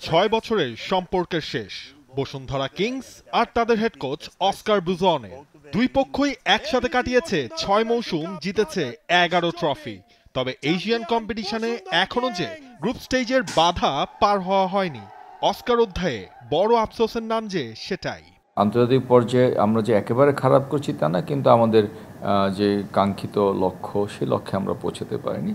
6 বছরের সম্পর্কের শেষ বসুন্ধরা কিংস আর তাদের হেড কোচ অস্কার ব্রুজনে। দুই পক্ষই একসাথে কাটিয়েছে 6 মৌসুম, জিতেছে 11 ট্রফি। তবে এশিয়ান কম্পিটিশনে এখনো যে গ্রুপ স্টেজের বাধা পার হওয়া হয়নি, অস্কার অধ্যায়ে বড় আফসোসের নাম যে সেটাই। আন্তর্জাতিক পর্যায়ে আমরা যে একেবারে খারাপ করছি তা না, কিন্তু আমাদের যে কাঙ্ক্ষিত লক্ষ্য, সেই লক্ষ্যে আমরা পৌঁছাতে পারিনি।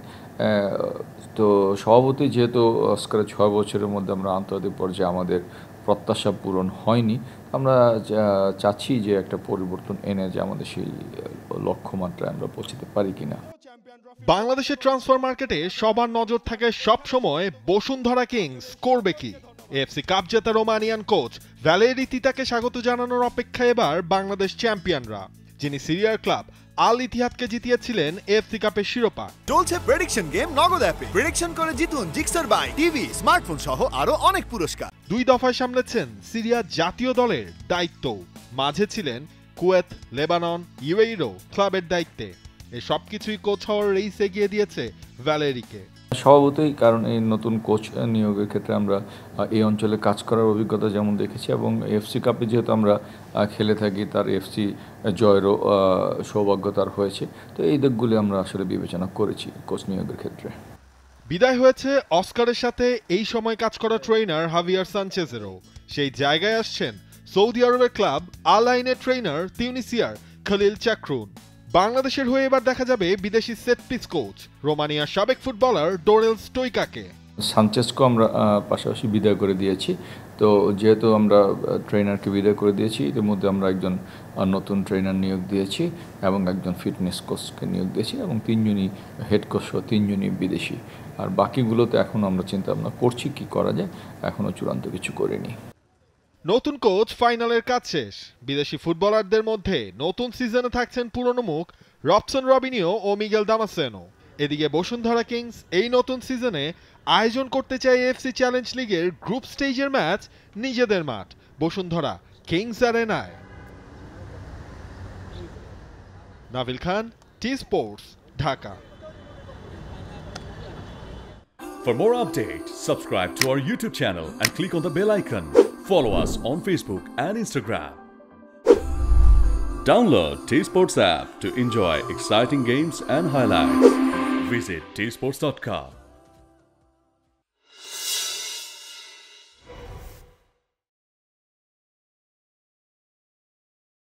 তো স্বভাবতই যেহেতু অস্কারের 6 বছরের মধ্যে আমরা আন্তর্জাতিক পর্যায়ে আমাদের প্রত্যাশা পূরণ হয়নি, আমরা চাচ্ছি যে একটা পরিবর্তন এনে যে আমাদের সেই লক্ষ্যমাত্রায় আমরা পৌঁছাতে পারি কিনা। বাংলাদেশের ট্রান্সফার মার্কেটে সবার নজর থাকে সবসময় বসুন্ধরা কিংস করবে কি। এএফসি কাপ জেতা রোমানিয়ান কোচ ভ্যালেরি তিতাকে স্বাগত জানানোর অপেক্ষায় এবার বাংলাদেশ চ্যাম্পিয়নরা, যিনি সিরিয়ার ক্লাব আল ইতিহাদকে জিতিয়েছিলেন এএফসি কাপের শিরোপা। চলছে প্রেডিকশন গেম নগদ অ্যাপে। প্রেডিকশন করে জিতুন জিক্সার বাইক, টিভি, স্মার্টফোন সহ আরো অনেক পুরস্কার। 2 দফায় সামলেছেন সিরিয়া জাতীয় দলের দায়িত্ব। মাঝে ছিলেন কুয়েত, লেবানন, ইউএইরও ক্লাবের দায়িত্বে। এই সবকিছুই কোচ হওয়ার রেইস এগিয়ে দিয়েছে ভ্যালেরিকে। স্বভাবতই, কারণ এই নতুন কোচ নিয়োগের ক্ষেত্রে আমরা এই অঞ্চলে কাজ করার অভিজ্ঞতা যেমন দেখেছি, এবং এফসি কাপে যেহেতু আমরা খেলে থাকি, তার এফসি জয়েরও সৌভাগ্য তার হয়েছে। তো এই দিকগুলি আমরা আসলে বিবেচনা করেছি কোচ নিয়োগের ক্ষেত্রে। বিদায় হয়েছে অস্কারের সাথে এই সময় কাজ করা ট্রেনার হাভিয়ার সানচেজেরও। সেই জায়গায় আসছেন সৌদি আরবের ক্লাব আল আইনের ট্রেনার তিউনিসিয়ার খলিল চাকরুন। বাংলাদেশের হয়ে এবার দেখা যাবে বিদেশি সেট পিস কোচ রোমানিয়ার সাবেক ফুটবলার ডোরেল স্টোইকাকে। সানচেজকে আমরা পাশাপাশি বিদায় করে দিয়েছি। তো যেহেতু আমরা ট্রেনারকে বিদায় করে দিয়েছি, এর মধ্যে আমরা একজন নতুন ট্রেনার নিয়োগ দিয়েছি এবং একজন ফিটনেস কোচকে নিয়োগ দিয়েছি, এবং 3জনই হেড কোচ সহ 3জনই বিদেশি। আর বাকিগুলোতে এখন আমরা চিন্তা ভাবনা করছি কি করা যায়, এখনও চূড়ান্ত কিছু করিনি। নতুন কোচ ফাইনালের কাজ শেষ। বিদেশি ফুটবলারদের মধ্যে নতুন সিজনে থাকছেন পুরনো মুখ রবসন রবিনিও ও মিগেল দামাসেনো। এদিকে বসুন্ধরা কিংস এই নতুন সিজনে আয়োজন করতে চায় এএফসি চ্যালেঞ্জ লিগের গ্রুপ স্টেজের ম্যাচ নিজেদের মাঠ বসুন্ধরা কিংস অ্যারেনায়। Nabil Khan, T Sports, Dhaka. For more updates, subscribe to our YouTube channel and click on the bell icon. Follow us on Facebook and Instagram. Download T Sports app to enjoy exciting games and highlights. Visit tsports.com.